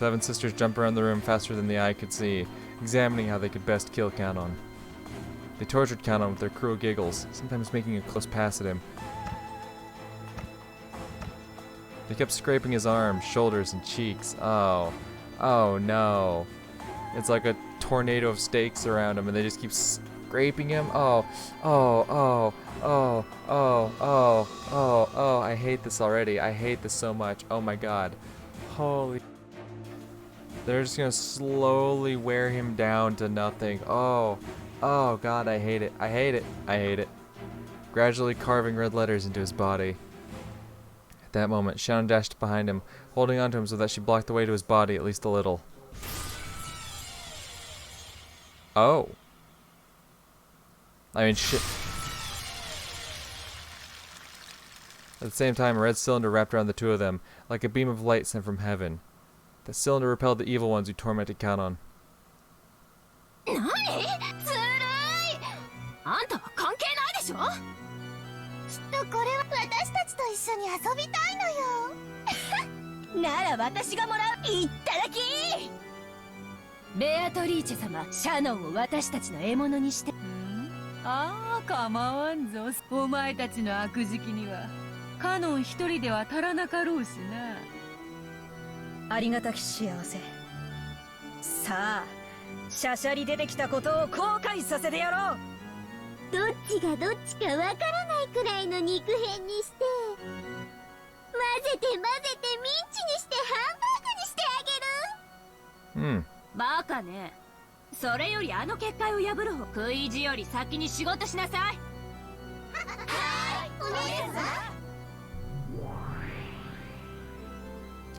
Seven sisters jump around the room faster than the eye could see, examining how they could best kill Canon. They tortured Canon with their cruel giggles, sometimes making a close pass at him. They kept scraping his arms, shoulders, and cheeks. Oh no. It's like a tornado of stakes around him, and they just keep scraping him. Oh, I hate this already. I hate this so much. Oh my god. Holy. They're just gonna slowly wear him down to nothing. Oh god, I hate it. I hate it. I hate it. Gradually carving red letters into his body. At that moment, Shannon dashed behind him, holding onto him so that she blocked the way to his body at least a little. Oh. I mean, shit. At the same time, a red cylinder wrapped around the two of them, like a beam of light sent from heaven. The cylinder repelled the evil ones who tormented Canon.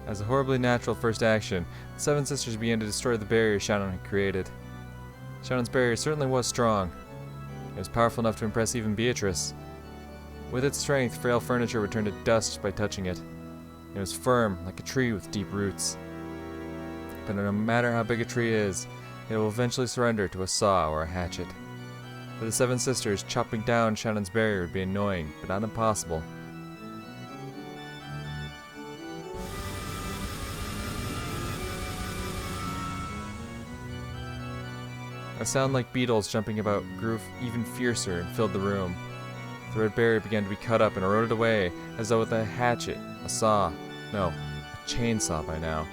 As a horribly natural first action, the Seven Sisters began to destroy the barrier Shannon had created. Shannon's barrier certainly was strong. It was powerful enough to impress even Beatrice. With its strength, frail furniture would turn to dust by touching it. It was firm, like a tree with deep roots. But no matter how big a tree is, it will eventually surrender to a saw or a hatchet. For the Seven Sisters, chopping down Shannon's barrier would be annoying, but not impossible. A sound like beetles jumping about grew even fiercer and filled the room. The red barrier began to be cut up and eroded away, as though with a hatchet, a saw, no, a chainsaw by now.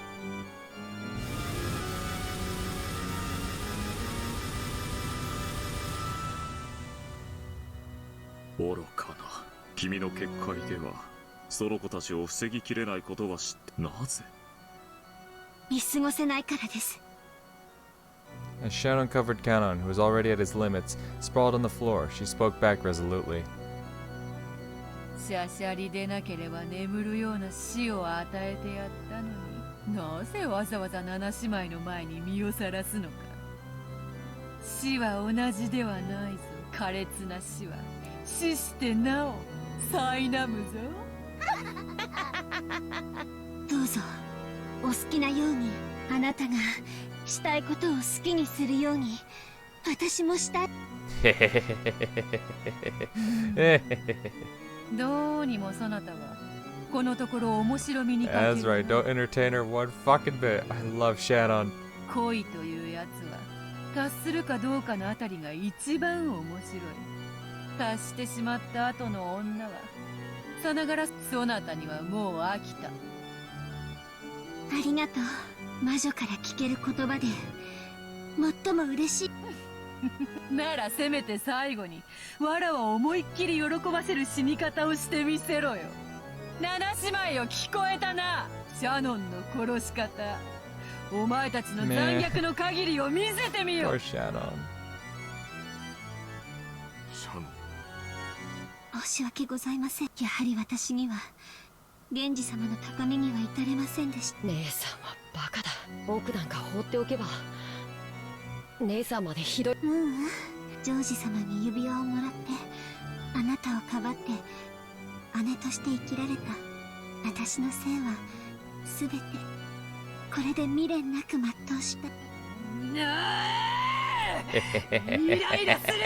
As Shannon covered Canon, who was already at his limits, sprawled on the floor, she spoke back resolutely. That's right, don't entertain her one fucking bit. I love Shannon. Poor Shannon. 申し訳ございません。やはり私には源氏様の高みには至れませんでした。姉さんはバカだ。奥なんか放っておけば姉さんまでひどい。ジョージ様に指輪をもらってあなたをかばって姉として生きられた私のせいはすべてこれで未練なく全うした。イライラするぜ。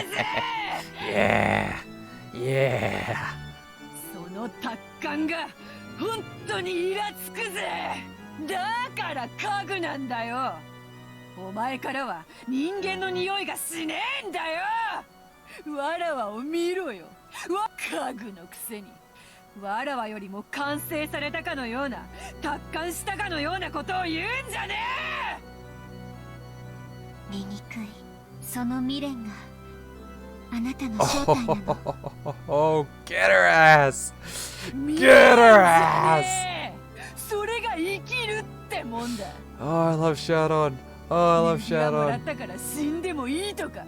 Yeah. その達観が本当にイラつくぜ。だかから家具なんだよ。お前からは人間の匂いがしねえんだよ。わらわを見ろよ。家具のくせに。わらわよりも完成されたかのような、達観したかのようなことを言うんじゃねえ。醜いその未練があなたの正体なの。Oh, get her ass! Get her ass! それが生きるってもんだ。 Oh, I love Shadow. Oh, I love 指輪もら Shadow. ったから死んでもいいとか。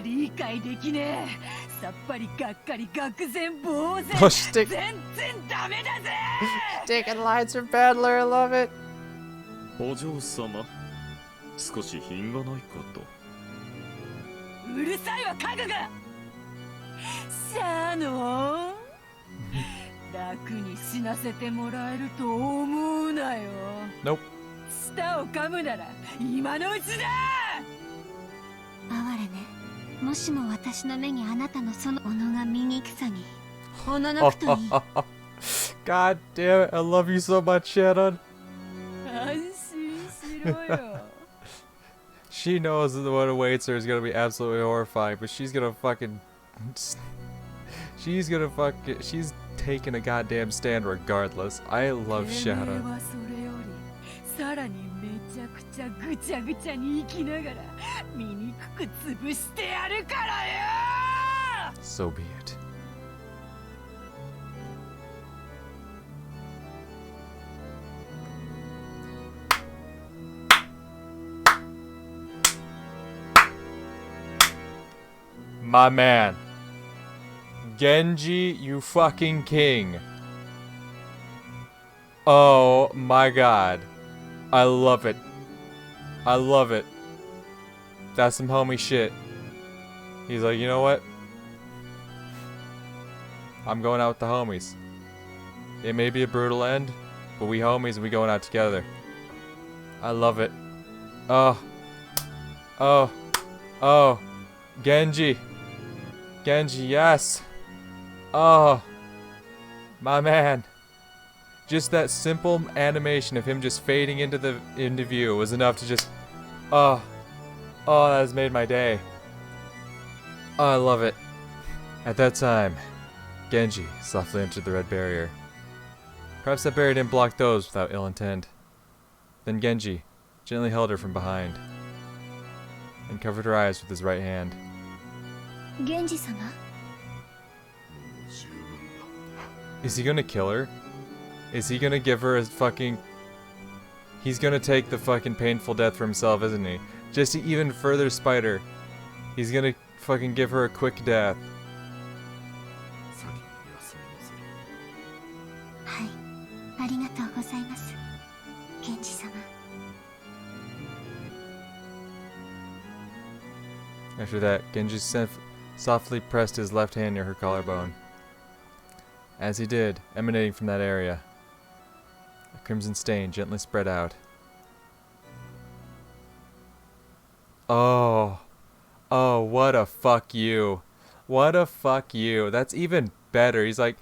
理解できねえ。さっぱりがっかり愕然呆然。 Oh, stick. 全然ダメだぜ。 Taking lines from Battler, I love it. お嬢様、少し品がないかと。うるさいわ家具が。シャーノン、楽に死なせてもらえると思うなよ。 Nope. 舌を噛むなら今のうちだ。哀れね。もしも私の目にあなたのその斧が醜さにおののくといい。 God damn it, I love you so much, Shadow. 安心しろよ。 She knows that what awaits her is gonna be absolutely horrifying, but she's gonna fucking... She's taking a goddamn stand regardless. I love てめえ Shadow. はそれよりさらにめちゃくちゃぐちゃぐちゃに生きながら醜く潰してやるからよ。 So be it. My man. Genji, you fucking king. Oh my god. I love it. I love it. That's some homie shit. He's like, you know what? I'm going out with the homies. It may be a brutal end, but we homies and we going out together. I love it. Oh. Oh. Oh. Genji. Genji, yes. Oh. My man. Just that simple animation of him just fading into view was enough to just... Oh. Oh, that has made my day. Oh, I love it. At that time, Genji softly entered the red barrier. Perhaps that barrier didn't block those without ill intent. Then Genji gently held her from behind and covered her eyes with his right hand. 源氏様。 Is he gonna kill her? Is he gonna give her a fucking... He's gonna take the fucking painful death for himself, isn't he? Just to even further spite her. He's gonna fucking give her a quick death. はい、ありがとうございます、源氏様。 After that, Genji softly pressed his left hand near her collarbone. As he did, emanating from that area, a crimson stain gently spread out. Oh. Oh, what a fuck you. What a fuck you. That's even better. He's like,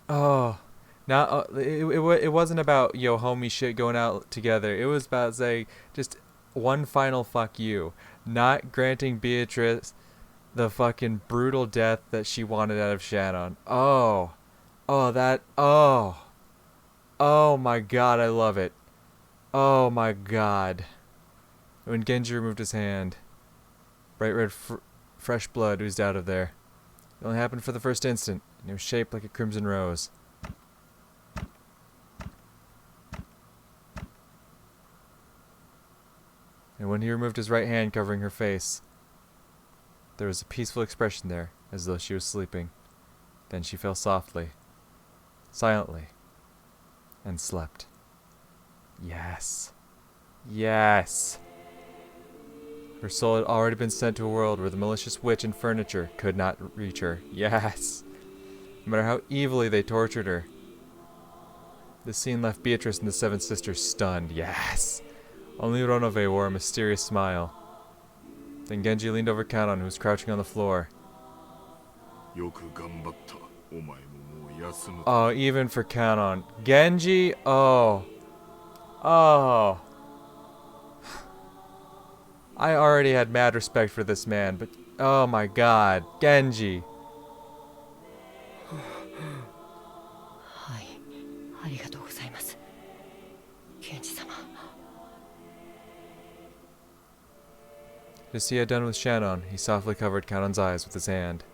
oh. Now, it wasn't about, yo, homie shit going out together. It was about saying, just one final fuck you. Not granting Beatrice the fucking brutal death that she wanted out of Shannon. Oh. Oh, that. Oh. Oh my god, I love it. Oh my god. When Genji removed his hand, bright red fresh blood oozed out of there. It only happened for the first instant, and it was shaped like a crimson rose. And when he removed his right hand covering her face, there was a peaceful expression there, as though she was sleeping. Then she fell softly, silently, and slept. Yes. Yes. Her soul had already been sent to a world where the malicious witch and furniture could not reach her. Yes. No matter how evilly they tortured her. This scene left Beatrice and the Seven Sisters stunned. Yes. Only Ronove wore a mysterious smile. Then Genji leaned over Kanon, who was crouching on the floor. よく頑張った。お前ももう Oh, even for Kanon. Genji? Oh. Oh. I already had mad respect for this man, but oh my god. Genji. はい、ありがとうございます。ケンジ様。Just as he had done with Shannon, he softly covered Kanon's eyes with his hand,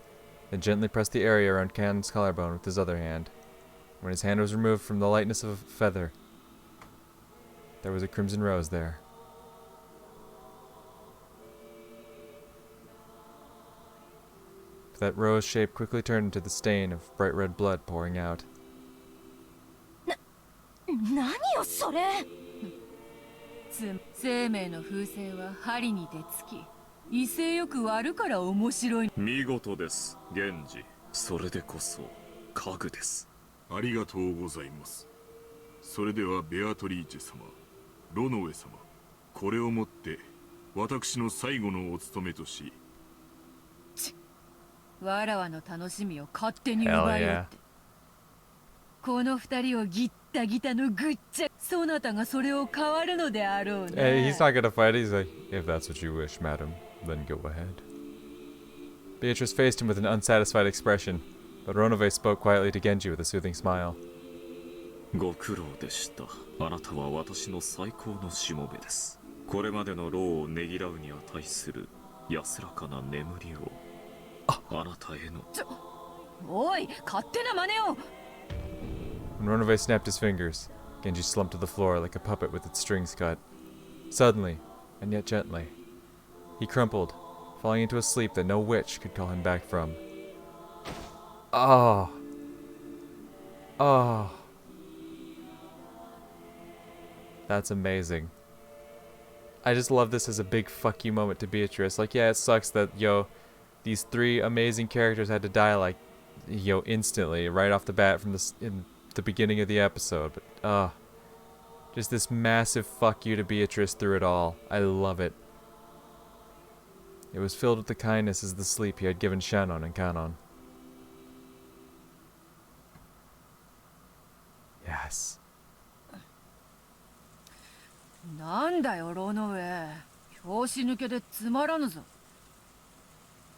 then gently pressed the area around Kanon's collarbone with his other hand. When his hand was removed from the lightness of a feather, there was a crimson rose there. That rose shape quickly turned into the stain of bright red blood pouring out. 何よそれ。生命の風船は針に手つき、威勢よく割るから面白い。見事です、源氏。それでこそ家具です。ありがとうございます。それではベアトリーチェ様、ロノウェ様、これをもって私の最後のお務めとし。わらわの楽しみを勝手に奪い合って。この二人をギッタギタのぐっちゃ、そなたがそれを変わるのであろうね。He's not gonna fight. He's like, if that's what you wish, madam, then go ahead. Beatrice faced him with an unsatisfied expression, but Ronove spoke quietly to Genji with a soothing smile. ご苦労でした。あなたは私の最高のしもべです。これまでの労をねぎらうに値する安らかな眠りを。あなたへの。おい、勝手な真似を。When Ronove snapped his fingers, Genji slumped to the floor like a puppet with its strings cut. Suddenly, and yet gently, he crumpled, falling into a sleep that no witch could call him back from. Oh. Oh. That's amazing. I just love this as a big fuck you moment to Beatrice. Like, yeah, it sucks that, these three amazing characters had to die, like, instantly, right off the bat from in the beginning of the episode. But, just this massive fuck you to Beatrice through it all. I love it. It was filled with the kindness as the sleep he had given Shannon and Kanon. Yes. なんだよ、ロノウェ。拍子抜けでつまらぬぞ。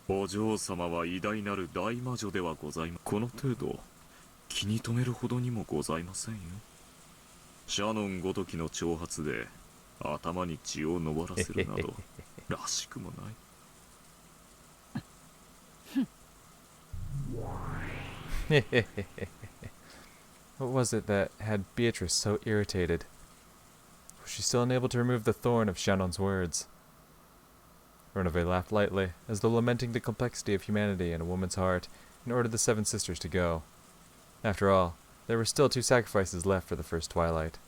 お嬢様は偉大なる大魔女ではございません。この程度気に留めるほどにもございませんよ。シャノンごときの挑発で頭に血を上らせるなどらしくもない。What was it that had Beatrice so irritated? Was she still unable to remove the thorn of Shannon's words? Ronove laughed lightly, as though lamenting the complexity of humanity in a woman's heart, and ordered the seven sisters to go. After all, there were still 2 sacrifices left for the first twilight.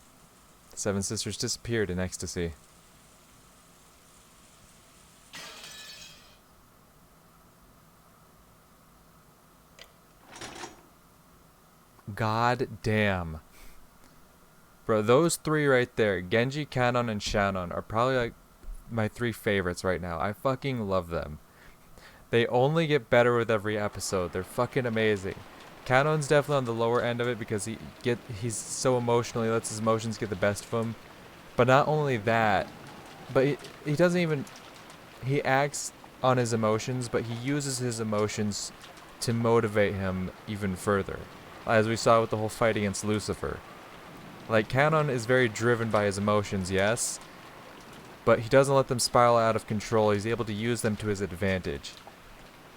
The seven sisters disappeared in ecstasy. God damn. Bro, those 3 right there, Genji, Kanon, and Shannon, are probably like my 3 favorites right now. I fucking love them. They only get better with every episode. They're fucking amazing. Kanon's definitely on the lower end of it because he's so emotional. He lets his emotions get the best of him. But not only that, but he doesn't even... He acts on his emotions, but he uses his emotions to motivate him even further. As we saw with the whole fight against Lucifer. Like, Kanon is very driven by his emotions, yes, but he doesn't let them spiral out of control. He's able to use them to his advantage.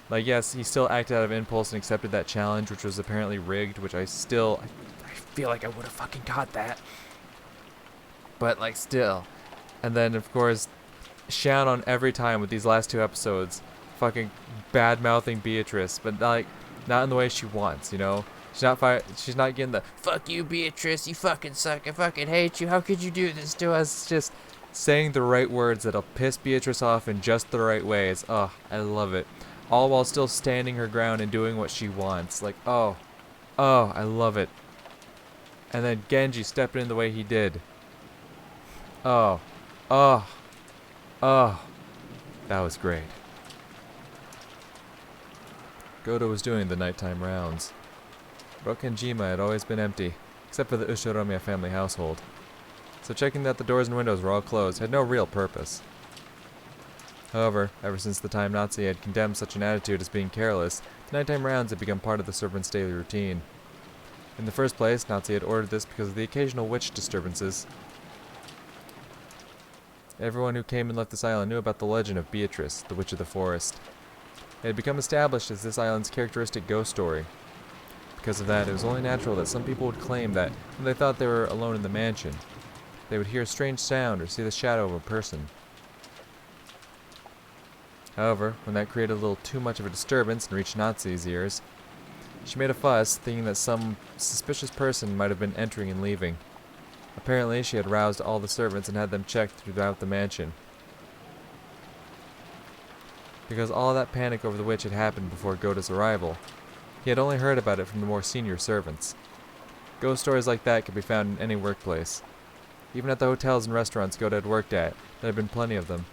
Like, yes, he still acted out of impulse and accepted that challenge, which was apparently rigged, which I feel like I would have fucking caught that. But, like, still. And then, of course, Shannon every time with these last 2 episodes, fucking bad-mouthing Beatrice, but, like, not in the way she wants, you know? She's not getting the, fuck you, Beatrice, you fucking suck, I fucking hate you, how could you do this to us? It's just saying the right words that'll piss Beatrice off in just the right ways. Oh, I love it. All while still standing her ground and doing what she wants. Like, oh, I love it. And then Genji stepping in the way he did. Oh, that was great. Goto was doing the nighttime rounds. Rokenjima had always been empty, except for the Ushiromia family household. So checking that the doors and windows were all closed had no real purpose. However, ever since the time Nazi had condemned such an attitude as being careless, the nighttime rounds had become part of the servants' daily routine. In the first place, Nazi had ordered this because of the occasional witch disturbances. Everyone who came and left this island knew about the legend of Beatrice, the Witch of the Forest. It had become established as this island's characteristic ghost story. Because of that, it was only natural that some people would claim that when they thought they were alone in the mansion, they would hear a strange sound or see the shadow of a person. However, when that created a little too much of a disturbance and reached Nazi's ears, she made a fuss, thinking that some suspicious person might have been entering and leaving. Apparently, she had roused all the servants and had them checked throughout the mansion. Because all that panic over the witch had happened before Goda's arrival, he had only heard about it from the more senior servants. Ghost stories like that could be found in any workplace. Even at the hotels and restaurants Goda had worked at, there had been plenty of them.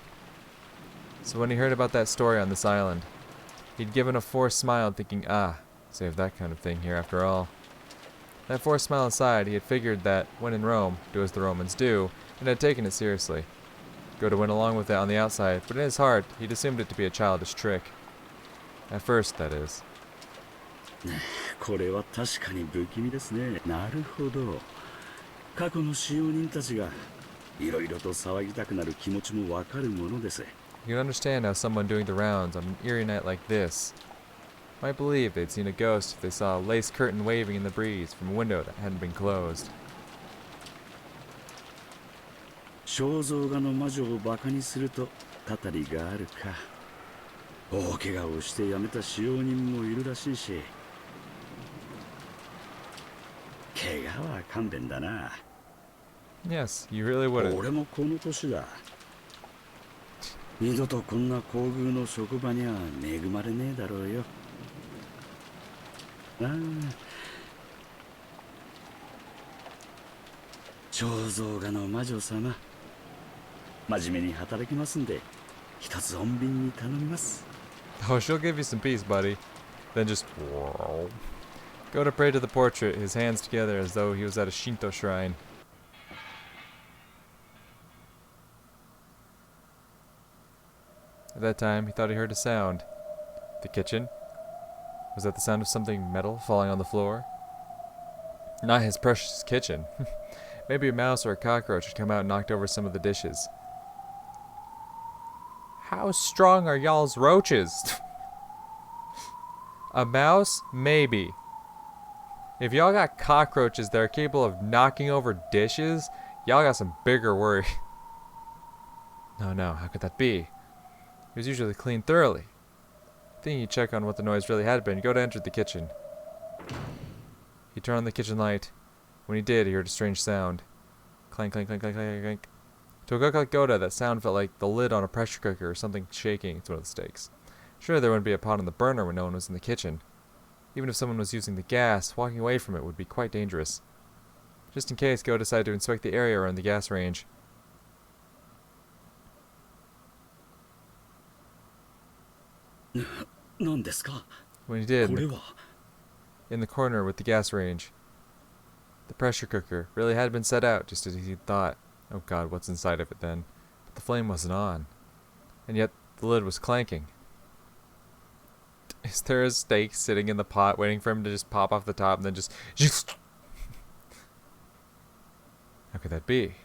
So when he heard about that story on this island, he'd given a forced smile, thinking, so you have that kind of thing here after all. That forced smile aside, he had figured that, when in Rome, do as the Romans do, and had taken it seriously. Goda went along with it on the outside, but in his heart, he'd assumed it to be a childish trick. At first, that is. これは確かに不気味ですね。なるほど。過去の使用人たちがいろいろと騒ぎたくなる気持ちもわかるものです。 You can understand how someone doing the rounds on an eerie night like this might believe they'd seen a ghost if they saw a lace curtain waving in the breeze from a window that hadn't been closed. 肖像画の魔女をバカにするとたたりがあるか。大怪我をして辞めた使用人もいるらしいし。怪我は勘弁だな。 Yes, you really wouldn't. 俺もこの年だ。二度とこんな厚遇の職場には恵まれねえだろうよ。肖像画の魔女様、真面目に働きますんで、一つ穏便に頼みます。 Oh, she'll give you some peace, buddy. Then just... Goda prayed to the portrait, his hands together as though he was at a Shinto shrine. At that time, he thought he heard a sound. The kitchen? Was that the sound of something metal falling on the floor? Not his precious kitchen. Maybe a mouse or a cockroach had come out and knocked over some of the dishes. How strong are y'all's roaches? A mouse? Maybe. If y'all got cockroaches that are capable of knocking over dishes, y'all got some bigger worry. No, how could that be? It was usually cleaned thoroughly. Thinking he'd check on what the noise really had been, Goda entered the kitchen. He turned on the kitchen light. When he did, he heard a strange sound. Clank, clank, clank, clank, clank, clank. To a cook like Goda, that sound felt like the lid on a pressure cooker or something shaking. It's one of the stakes. Sure, there wouldn't be a pot on the burner when no one was in the kitchen. Even if someone was using the gas, walking away from it would be quite dangerous. Just in case, Goda decided to inspect the area around the gas range. When he did, in the corner with the gas range, the pressure cooker really had been set out just as he thought. Oh god, what's inside of it then? But the flame wasn't on. And yet, the lid was clanking. Is there a steak sitting in the pot waiting for him to just pop off the top and then just... How could that be?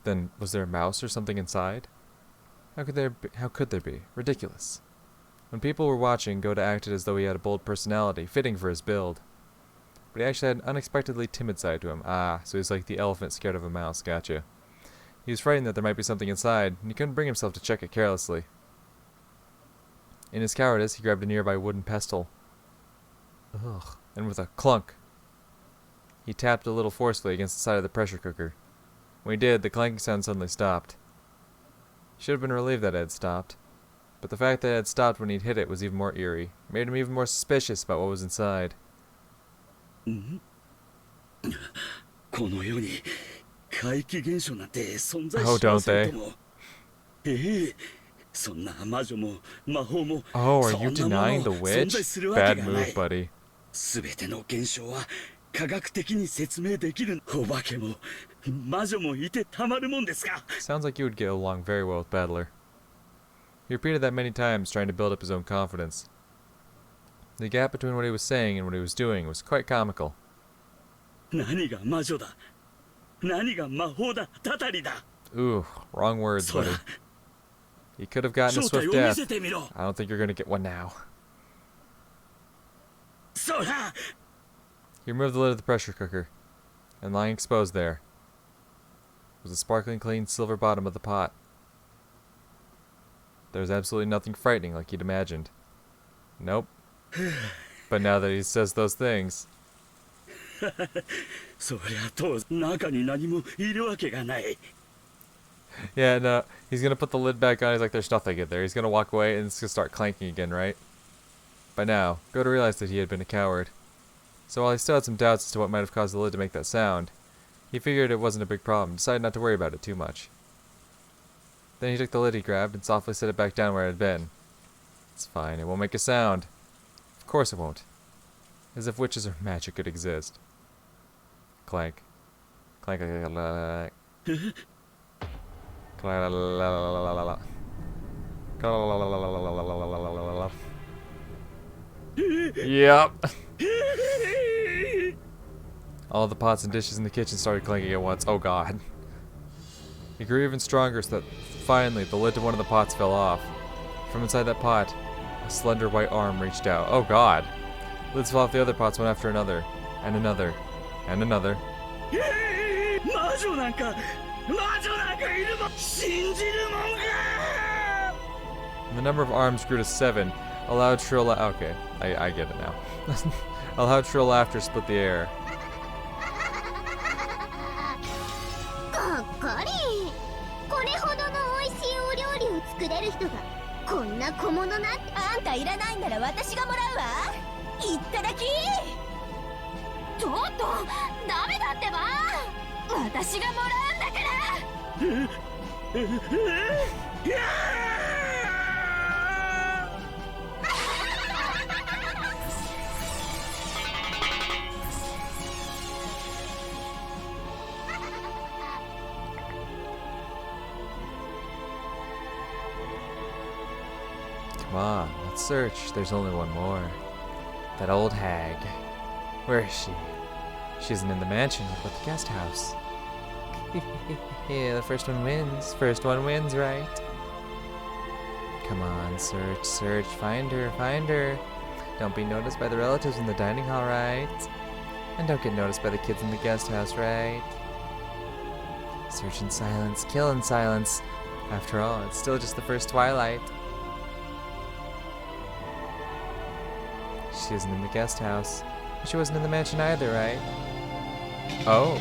Then, was there a mouse or something inside? How could there be? Ridiculous. When people were watching, Goda acted as though he had a bold personality, fitting for his build. But he actually had an unexpectedly timid side to him. So he's like the elephant scared of a mouse, gotcha. He was frightened that there might be something inside, and he couldn't bring himself to check it carelessly. In his cowardice, he grabbed a nearby wooden pestle. Ugh. And with a clunk, he tapped a little forcefully against the side of the pressure cooker. When he did, the clanking sound suddenly stopped. He should have been relieved that it had stopped. But the fact that it had stopped when he'd hit it was even more eerie. It made him even more suspicious about what was inside. Oh, don't they? Oh, are you denying the witch? Bad move, buddy. 全ての現象は科学的に説明できる。お化けも魔女もいてたまるもんですか。 Sounds like you would get along very well with Battler. He repeated that many times, trying to build up his own confidence. The gap between what he was saying and what he was doing was quite comical. 何が魔女だ、何が魔法だ、たたりだ。 Ooh, wrong words, buddy. He could have gotten a 正体 swift を見 death. せてみろ。 I don't think you're gonna get one now. そら。 He removed the lid of the pressure cooker, and lying exposed there was the sparkling clean silver bottom of the pot. There was absolutely nothing frightening like he'd imagined. Nope. But now that he says those things... そりゃと中に何もいるわけがない。 Yeah, no, he's gonna put the lid back on. He's like, there's nothing in there. He's gonna walk away and it's gonna start clanking again, right? By now, Goto realized that he had been a coward. So while he still had some doubts as to what might have caused the lid to make that sound, he figured it wasn't a big problem, decided not to worry about it too much. Then he took the lid he grabbed and softly set it back down where it had been. It's fine, it won't make a sound. Of course it won't. As if witches or magic could exist. Clank. Clank, clank, clank, clank. Yep. All the pots and dishes in the kitchen started clanking at once. Oh god. He grew even stronger so that finally the lid to one of the pots fell off. From inside that pot, a slender white arm reached out. Oh god. Lids fell off the other pots one after another. And another. And another. And the number of arms grew to 7. A loud shrill okay, I get it now. A loud shrill laughter split the air. がっかり。これほどの美味しいお料理を作れる人がこんな小物なんて。あんたいらないなら私がもらうわ。いっただき。ちょっとダメだってば。私がもらうんだから。Come on, let's search. There's only one more. That old hag. Where is she? She isn't in the mansion, but the guest house. Yeah, the first one wins. First one wins, right? Come on, search, search. Find her, find her. Don't be noticed by the relatives in the dining hall, right? And don't get noticed by the kids in the guest house, right? Search in silence, kill in silence. After all, it's still just the first twilight. She isn't in the guest house. She wasn't in the mansion either, right? Oh.